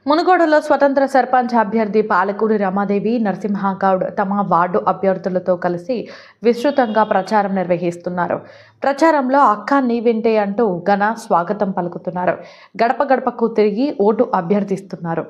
మునుగోడులో స్వతంత్ర సర్పంచ్ అభ్యర్థి పాలకూరి రమాదేవి నరసింహగౌడ్ తమ వార్డు అభ్యర్థులతో కలిసి విస్తృతంగా ప్రచారం నిర్వహిస్తున్నారు. ప్రచారంలో అక్క నీ వెంటే అంటూ ఘన స్వాగతం పలుకుతున్నారు. గడప గడపకు తిరిగి ఓటు అభ్యర్థిస్తున్నారు.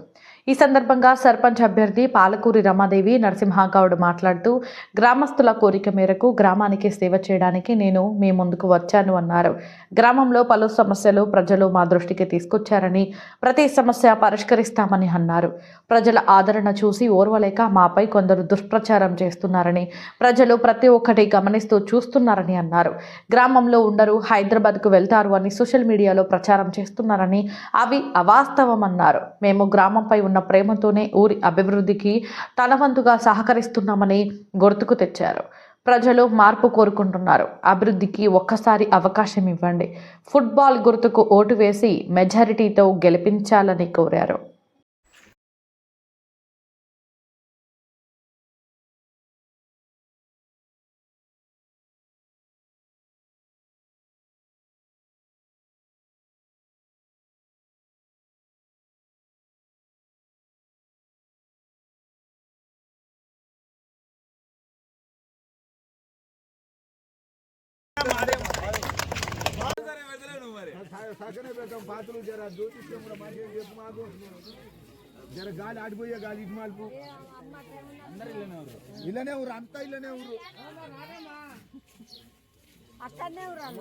ఈ సందర్భంగా సర్పంచ్ అభ్యర్థి పాలకూరి రమాదేవి నరసింహగౌడ్ మాట్లాడుతూ గ్రామస్తుల కోరిక మేరకు గ్రామానికి సేవ చేయడానికి నేను మీ ముందుకు వచ్చాను అన్నారు. గ్రామంలో పలు సమస్యలు ప్రజలు మా దృష్టికి తీసుకొచ్చారని, ప్రతి సమస్య పరిష్కరిస్తామని అన్నారు. ప్రజల ఆదరణ చూసి ఓర్వలేక మాపై కొందరు దుష్ప్రచారం చేస్తున్నారని, ప్రజలు ప్రతి ఒక్కటి గమనిస్తూ చూస్తున్నారని అన్నారు. గ్రామంలో ఉండరు, హైదరాబాద్కు వెళ్తారు అని సోషల్ మీడియాలో ప్రచారం చేస్తున్నారని, అవి అవాస్తవం అన్నారు. మేము గ్రామంపై ఉన్న ప్రేమతోనే ఊరి అభివృద్ధికి తనవంతుగా సహకరిస్తున్నామని గుర్తుకు తెచ్చారు. ప్రజలు మార్పు కోరుకుంటున్నారు. అభివృద్ధికి ఒక్కసారి అవకాశం ఇవ్వండి. ఫుట్బాల్ గుర్తుకు ఓటు వేసి మెజారిటీతో గెలిపించాలని కోరారు. జర గాలి ఆడిపోయే గాలి ఇటు మాల్పు ఇల్లనే ఊరు అంతా ఇల్లనే ఊరు అక్కడనే ఊరాలు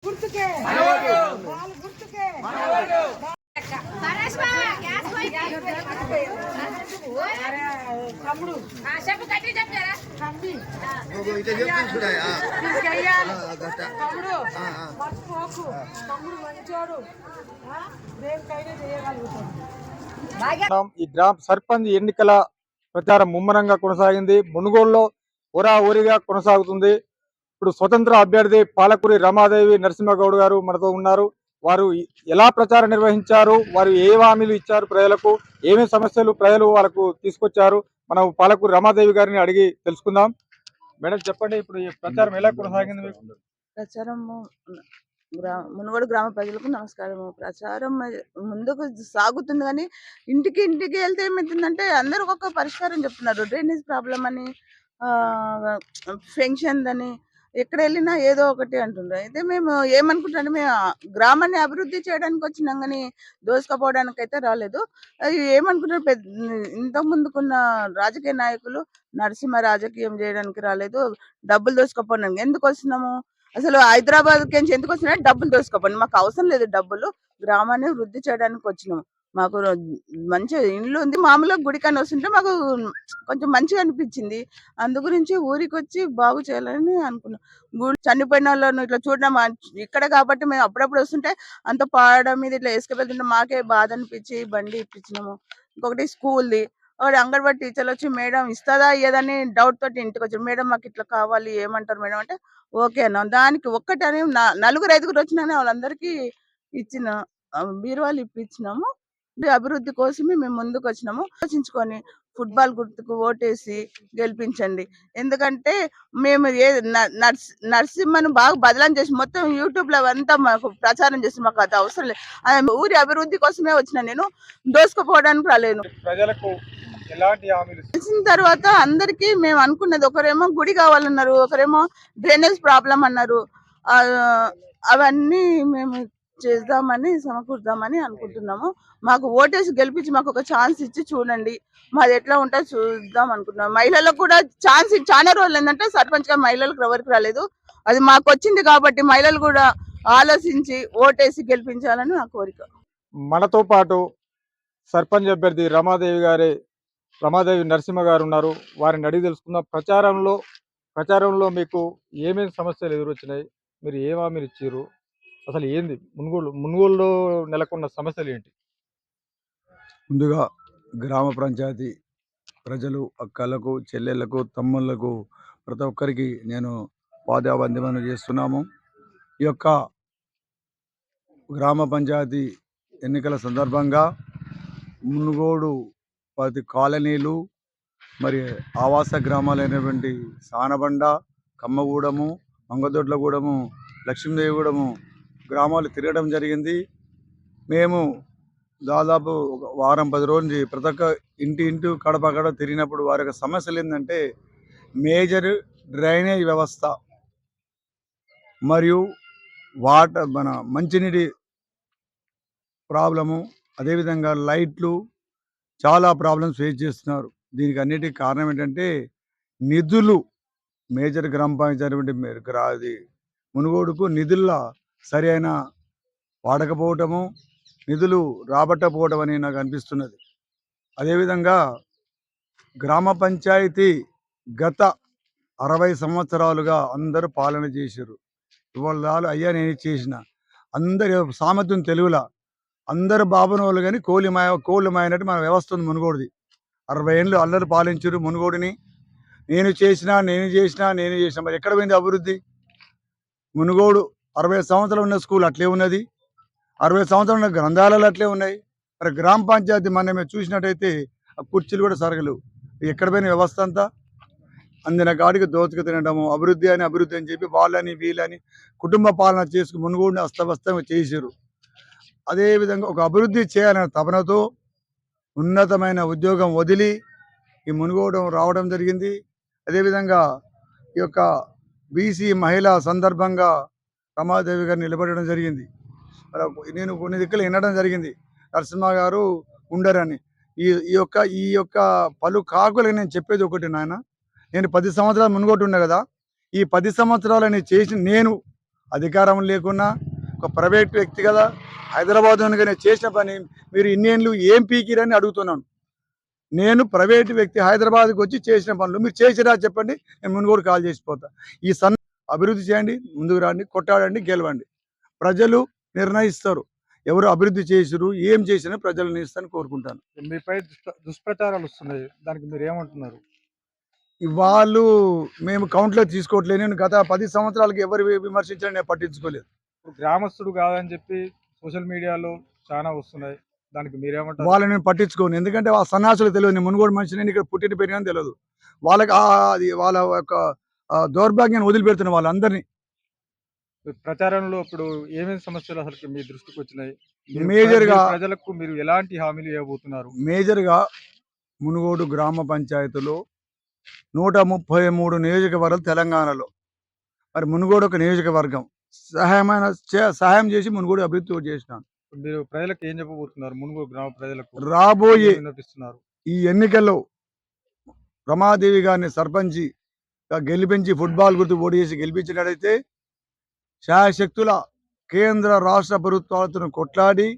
గుర్తుకే గుర్తుకే తమ్ముడు చెప్పు కట్టి చెప్పారా తమ్ముడు మర్చిపోకు తమ్ముడు మంచోడు దేనికైనా చేయగలుగుతాడు. ఈ గ్రామ సర్పంచ్ ఎన్నికల ప్రచారం ముమ్మరంగా కొనసాగింది. మునుగోడులో ఊరిగా కొనసాగుతుంది. ఇప్పుడు స్వతంత్ర అభ్యర్థి పాలకూరి రమాదేవి నరసింహగౌడ్ గారు మనతో ఉన్నారు. వారు ఎలా ప్రచారం నిర్వహించారు, వారు ఏ హామీలు ఇచ్చారు, ప్రజలకు ఏమేమి సమస్యలు ప్రజలు వాళ్ళకు తీసుకొచ్చారు, మనం పాలకూరి రమాదేవి గారిని అడిగి తెలుసుకుందాం. మేడం చెప్పండి, ఇప్పుడు ఈ ప్రచారం ఎలా కొనసాగింది మీకు? ప్రచారము మునుగోడు గ్రామ ప్రజలకు నమస్కారము. ప్రచారం ముందుకు సాగుతుంది కానీ ఇంటికి వెళ్తే ఏమవుతుందంటే అందరూ ఒక్కొక్క పరిష్కారం చెప్తున్నారు. డ్రైనేజ్ ప్రాబ్లం అని, పెన్షన్ అని, ఎక్కడ వెళ్ళినా ఏదో ఒకటి అంటుండ్రు. అయితే మేము ఏమనుకుంటాం, మేము గ్రామాన్ని అభివృద్ధి చేయడానికి వచ్చినాం కానీ దోసుకపోవడానికి అయితే రాలేదు. ఏమనుకుంటారు, ఇంతకు ముందుకున్న రాజకీయ నాయకులు నరసింహ రాజకీయం చేయడానికి రాలేదు, డబ్బులు దోసుకపోవడానికి. ఎందుకు వస్తున్నాము, అసలు హైదరాబాద్ నుంచి ఎందుకు వచ్చినా డబ్బులు దోసుకోపోండి, మాకు అవసరం లేదు డబ్బులు, గ్రామాన్ని వృద్ధి చేయడానికి వచ్చినాము. మాకు మంచి ఇండ్లు ఉంది, మామూలుగా గుడికాని వస్తుంటే మాకు కొంచెం మంచిగా అనిపించింది. అందు గురించి ఊరికి వచ్చి బాగు చేయాలని అనుకున్నాం. చనిపోయిన వాళ్ళను ఇట్లా చూడడం ఇక్కడ కాబట్టి మేము అప్పుడప్పుడు వస్తుంటే అంత పాడ మీద ఇట్లా వేసుకువెళ్తుంటే మాకే బాధ అనిపించి బండి ఇప్పించినాము. ఇంకొకటి స్కూల్ది, ఒకటి అంగన్వాడీ టీచర్లు వచ్చి మేడం ఇస్తుందా ఇయ్యదని డౌట్ తోటి ఇంటికి వచ్చారు. మేడం మాకు ఇట్లా కావాలి, ఏమంటారు మేడం అంటే ఓకే అన్నాం. దానికి ఒక్కటని నలుగురు ఐదుగురు వచ్చినా వాళ్ళందరికీ ఇచ్చిన బీరువాలు ఇప్పించినాము. అభివృద్ధి కోసమే మేము ముందుకు వచ్చినాము. ఆలోచించుకొని ఫుట్బాల్ గుర్తుకు ఓటేసి గెలిపించండి. ఎందుకంటే మేము నరసింహను బాగా బదలం చేసి మొత్తం యూట్యూబ్ లో అంతా మాకు ప్రచారం చేసి, మాకు అది అవసరం లేదు. ఊరి అభివృద్ధి కోసమే వచ్చిన, నేను దోసుకుపోవడానికి రాలేను. ప్రజలకు ఎలాంటి హామీలు వచ్చిన తర్వాత అందరికి మేము అనుకున్నది, ఒకరేమో గుడి కావాలన్నారు, ఒకరేమో డ్రైనేజ్ ప్రాబ్లం అన్నారు. అవన్నీ మేము చేద్దామని సమకూర్దామని అనుకుంటున్నాము. మాకు ఓటేసి గెలిపించి మాకు ఒక ఛాన్స్ ఇచ్చి చూడండి, మాది ఎట్లా ఉంటుందో చూద్దాం అనుకుంటున్నాం. మహిళలకు కూడా ఛాన్స్ చాలా రోజులు ఏంటంటే సర్పంచ్ గా మహిళలకు ఎవరికి రాలేదు, అది మాకు వచ్చింది కాబట్టి మహిళలు కూడా ఆలోచించి ఓటేసి గెలిపించాలని నా కోరిక. మనతో పాటు సర్పంచ్ అభ్యర్థి రమాదేవి నరసింహ గారు ఉన్నారు. వారిని అడిగి తెలుసుకుందాం. ప్రచారంలో మీకు ఏమేమి సమస్యలు ఎదురొచ్చినాయి, మీరు ఏం హామీలు ఇచ్చారు, అసలు ఏంది మునుగోడులో నెలకొన్న సమస్యలు ఏంటి? ముందుగా గ్రామ పంచాయతీ ప్రజలు, అక్కలకు, చెల్లెళ్లకు, తమ్ముళ్లకు, ప్రతి ఒక్కరికి నేను పాదాభివందనం చేస్తున్నాము. ఈ యొక్క గ్రామ పంచాయతీ ఎన్నికల సందర్భంగా మునుగోడు ప్రతి కాలనీలు, మరి ఆవాస గ్రామాలైనటువంటి సానబండ, కమ్మగూడెము, మంగదొడ్లగూడెము లక్ష్మీదేవిగూడెము గ్రామాలు తిరగడం జరిగింది. మేము దాదాపు ఒక వారం 10 రోజుల నుంచి ప్రతి ఒక్క ఇంటి గడప గడప తిరిగినప్పుడు వారి యొక్క సమస్యలు ఏంటంటే మేజర్ డ్రైనేజ్ వ్యవస్థ మరియు వాటర్ మంచినీటి ప్రాబ్లము, అదేవిధంగా లైట్లు, చాలా ప్రాబ్లమ్స్ ఫేస్ చేస్తున్నారు. దీనికి అన్నిటికీ కారణం ఏంటంటే నిధులు, మేజర్ గ్రామ పంచాయతీ అది మునుగోడుకు నిధుల సరి అయిన వాడకపోవటము, నిధులు రాబట్టకపోవడం అని నాకు అనిపిస్తున్నది. అదేవిధంగా గ్రామ పంచాయతీ గత 60 సంవత్సరాలుగా అందరూ పాలన చేశారు. ఇవాళ అయ్యా నేను చేసిన అందరి సామర్థ్యం తెలుగులా అందరు బాబునోళ్ళు కానీ కోళ్ళు మాయనట్టు మన వ్యవస్థ ఉంది మునుగోడుది. 60 ఏళ్ళు అందరూ పాలించారు మునుగోడుని. నేను చేసిన మరి ఎక్కడ పోయింది అభివృద్ధి? మునుగోడు 60 సంవత్సరాలు ఉన్న స్కూల్ అట్లే ఉన్నది, 60 సంవత్సరాలు ఉన్న గ్రంథాలయాలు అట్లే ఉన్నాయి. మరి గ్రామ పంచాయతీ మనం చూసినట్టయితే ఆ కుర్చీలు కూడా సరగలేవు. ఎక్కడ పోయిన వ్యవస్థ అంతా అందిన కాడికి దోచుకు తినడము, అభివృద్ధి అని చెప్పి వాళ్ళని వీళ్ళని కుటుంబ పాలన చేసుకుని మునుగోడుని అస్తవ్యస్తంగా చేశారు. అదేవిధంగా ఒక అభివృద్ధి చేయాలనే తపనతో ఉన్నతమైన ఉద్యోగం వదిలి ఈ మునుగోడు రావడం జరిగింది. అదేవిధంగా ఈ యొక్క బీసీ మహిళా సందర్భంగా రమాదేవి గారు నిలబడడం జరిగింది. నేను కొన్ని దిక్కులు వినడం జరిగింది నరసింహ గారు ఉండరని. ఈ యొక్క పలు కాకులకు నేను చెప్పేది ఒకటి నాయన, నేను 10 సంవత్సరాలు మునుగోటు ఉన్నా కదా, ఈ 10 సంవత్సరాలు నేను చేసిన, నేను అధికారం లేకున్నా ఒక ప్రైవేట్ వ్యక్తి కదా, హైదరాబాద్ నేను చేసిన పని మీరు ఇన్నేళ్ళు ఏం పీకిరని అడుగుతున్నాను. నేను ప్రైవేట్ వ్యక్తి హైదరాబాద్కి వచ్చి చేసిన పనులు మీరు చేసిరా చెప్పండి, నేను మునుగోడు కాల్ చేసిపోతా. ఈ అభివృద్ధి చేయండి, ముందుకు రండి, కొట్టాడండి, గెలవండి. ప్రజలు నిర్ణయిస్తారు ఎవరు అభివృద్ధి చేసిరు, ఏం చేసినా ప్రజలు నిర్ణయిస్తారని కోరుకుంటాను. మీపై దుష్ప్రచారాలు వస్తున్నాయి, దానికి మీరు ఏమంటున్నారు? వాళ్ళు మేము కౌంట్లో తీసుకోవట్లేదు. నేను గత 10 సంవత్సరాలకి ఎవరు విమర్శించాలని నేను పట్టించుకోలేదు. ఇప్పుడు గ్రామస్తుడు కాదని చెప్పి సోషల్ మీడియాలో చాలా వస్తున్నాయి, దానికి మీరేమంటారు? వాళ్ళని నేను పట్టించుకోను, ఎందుకంటే ఆ సన్యాసులకు తెలియదు నేను మునుగోడు మనిషి, నేను ఇక్కడ పుట్టిన పెరిగిన తెలియదు వాళ్ళకి. అది వాళ్ళ యొక్క దౌర్భాగ్యాన్ని వదిలిపెడుతున్న వాళ్ళందరినీ. ప్రచారంలో ఇప్పుడు ఏమేమి సమస్యలు అసలు మీ దృష్టికి వచ్చినాయి? మేజర్గా ప్రజలకు మీరు ఎలాంటి హామీలు ఇవ్వబోతున్నారు? మేజర్గా మునుగోడు గ్రామ పంచాయతీలో 133 నియోజకవర్గాలు తెలంగాణలో, మరి మునుగోడు ఒక నియోజకవర్గం. సహాయం చేసి మునుగోడు అభివృద్ధి చేసినాను. మీరు ప్రజలకు ఏం చెప్పబోతున్నారు? మునుగోడు గ్రామ ప్రజలకు రాబోయే వినిపిస్తున్నారు ఈ ఎన్నికల్లో రమాదేవి గారిని సర్పంచిగా గెలిపించి ఫుట్బాల్ గుర్తు ఓటు చేసి గెలిపించినట్టయితే శాయశక్తుల కేంద్ర రాష్ట్ర ప్రభుత్వాలతో కొట్లాడి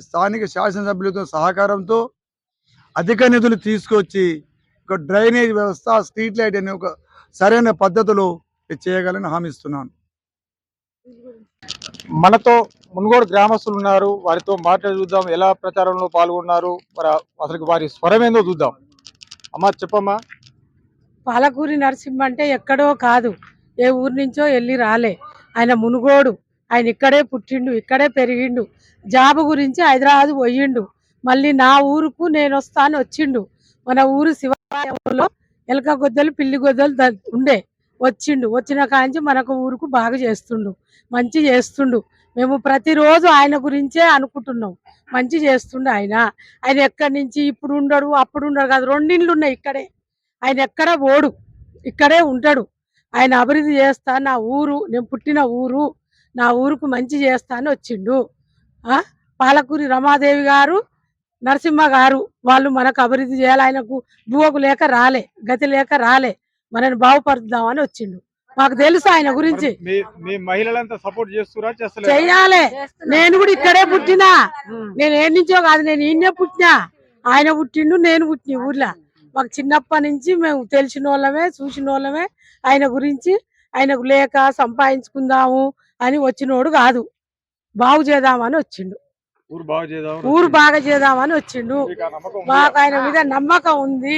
స్థానిక శాసనసభ్యులతో సహకారంతో అధిక నిధులు తీసుకొచ్చి ఒక డ్రైనేజ్ వ్యవస్థ, స్ట్రీట్ లైట్ అనే ఒక సరైన పద్ధతిలో చేయగలని హామీ ఇస్తున్నాను. మనతో మునుగోడు గ్రామస్తులు ఉన్నారు, వారితో మాట్లాడి చూద్దాం ఎలా ప్రచారంలో పాల్గొన్నారు, మరి అసలు వారి స్వరం ఏందో చూద్దాం. అమ్మా చెప్పమ్మా. పాలకూరి నరసింహ అంటే ఎక్కడో కాదు, ఏ ఊరి నుంచో వెళ్ళి రాలే. ఆయన మునుగోడు, ఆయన ఇక్కడే పుట్టిండు, ఇక్కడే పెరిగిండు. జాబ్ గురించి హైదరాబాద్ పోయిండు, మళ్ళీ నా ఊరుకు నేను వస్తాను వచ్చిండు. మన ఊరు శివాలయంలో ఎలక గొద్దలు పిల్లి గొద్దలు ఉండే, వచ్చిండు. వచ్చిన కాంచి మనకు ఊరుకు బాగా చేస్తుండు, మంచి చేస్తుండు. మేము ప్రతిరోజు ఆయన గురించే అనుకుంటున్నాం, మంచి చేస్తుండు ఆయన. ఆయన ఎక్కడి నుంచి ఇప్పుడు ఉండడు అప్పుడు ఉండడు కాదు, 2 ఇండ్లు ఉన్నాయి ఇక్కడే. ఆయన ఎక్కడ పోడు, ఇక్కడే ఉంటాడు. ఆయన అభివృద్ధి చేస్తా, నా ఊరు, నేను పుట్టిన ఊరు, నా ఊరుకు మంచి చేస్తా అని వచ్చిండు. పాలకూరి రమాదేవి గారు, నరసింహ గారు వాళ్ళు మనకు అభివృద్ధి చేయాలి. ఆయనకు భూవకు లేక రాలే, గతి లేక రాలే, మనని బాగుపరుద్దామని వచ్చిండు. మాకు తెలుసు ఆయన గురించి. మీ మహిళలంతా సపోర్ట్ చేస్తురా? చెయ్యాలి. నేను కూడా ఇక్కడే పుట్టినా, నేను ఏ నుంచో కాదు, నేను ఈయనే పుట్టినా. ఆయన పుట్టిండు, నేను పుట్టిన ఊర్లో. మాకు చిన్నప్పటి నుంచి మేము తెలిసిన వాళ్ళమే, చూసిన వాళ్ళమే. ఆయన గురించి ఆయనకు లేక సంపాదించుకుందాము అని వచ్చినోడు కాదు, బాగు చేద్దామని వచ్చిండు. ఊరు బాగా చేద్దామని వచ్చిండు. మాకు ఆయన మీద నమ్మకం ఉంది,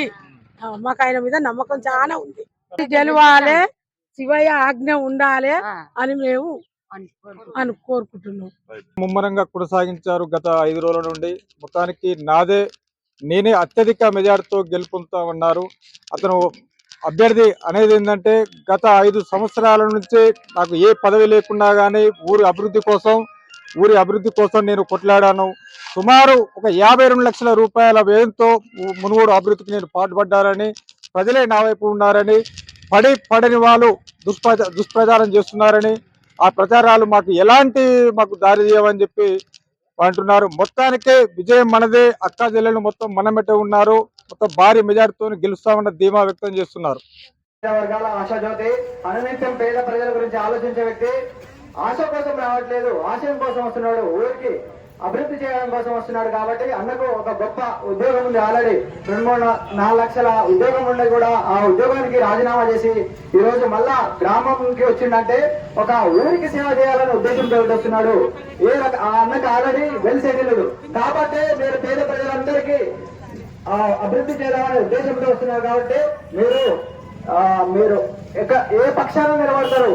మాకు ఆయన మీద నమ్మకం చాలా ఉంది. గెలవాలి, శివయ్య ఆజ్ఞ ఉండాలి అని మేము కోరుకుంటున్నాం. ముమ్మరంగా కొనసాగించారు గత 5 రోజుల నుండి. మొత్తానికి నేనే అత్యధిక మెజార్టీతో గెలుపొందుతామన్నారు. అతను అభ్యర్థి అనేది ఏంటంటే గత 5 సంవత్సరాల నుంచి నాకు ఏ పదవి లేకుండా కానీ ఊరి అభివృద్ధి కోసం నేను కొట్లాడాను. సుమారు ఒక 52 లక్షల రూపాయల వ్యయంతో మునుగోడు అభివృద్ధికి నేను పాటుపడ్డానని, ప్రజలే నా వైపు ఉన్నారని, పడని వాళ్ళు దుష్ప్రచారం చేస్తున్నారని, ఆ ప్రచారాలు మాకు దారి తీయవని చెప్పి అంటున్నారు. మొత్తానికి విజయం మనదే, అక్కా చెల్లెలు మొత్తం మనమెట్టే ఉన్నారు, మొత్తం భారీ మెజార్టీతో గెలుస్తామన్న ధీమా వ్యక్తం చేస్తున్నారు. వర్గాల ఆశాజ్యోతి, అనునిత్యం పేద ప్రజల గురించి ఆలోచించే వ్యక్తి. ఆశ కోసం రావట్లేదు, ఆశయం కోసం వస్తున్నాడు, ఊరికి అభివృద్ధి చేయడం కోసం వస్తున్నాడు. కాబట్టి అన్నకు ఒక గొప్ప ఉద్యోగం ఉంది, ఆల్రెడీ 2-4 లక్షల ఉద్యోగం ఉండే కూడా ఆ ఉద్యోగానికి రాజీనామా చేసి ఈ రోజు మళ్ళా గ్రామంకి వచ్చిందంటే ఒక ఊరికి సేవ చేయాలనే ఉద్దేశంతో వస్తున్నాడు. ఆ అన్నకు ఆల్రెడీ వెల్ సెటిల్డ్. కాబట్టి మీరు పేద ప్రజలందరికీ అభివృద్ధి చేయాలనే ఉద్దేశంతో వస్తున్నారు. కాబట్టి మీరు ఏ పక్షాన నిలబడతారు?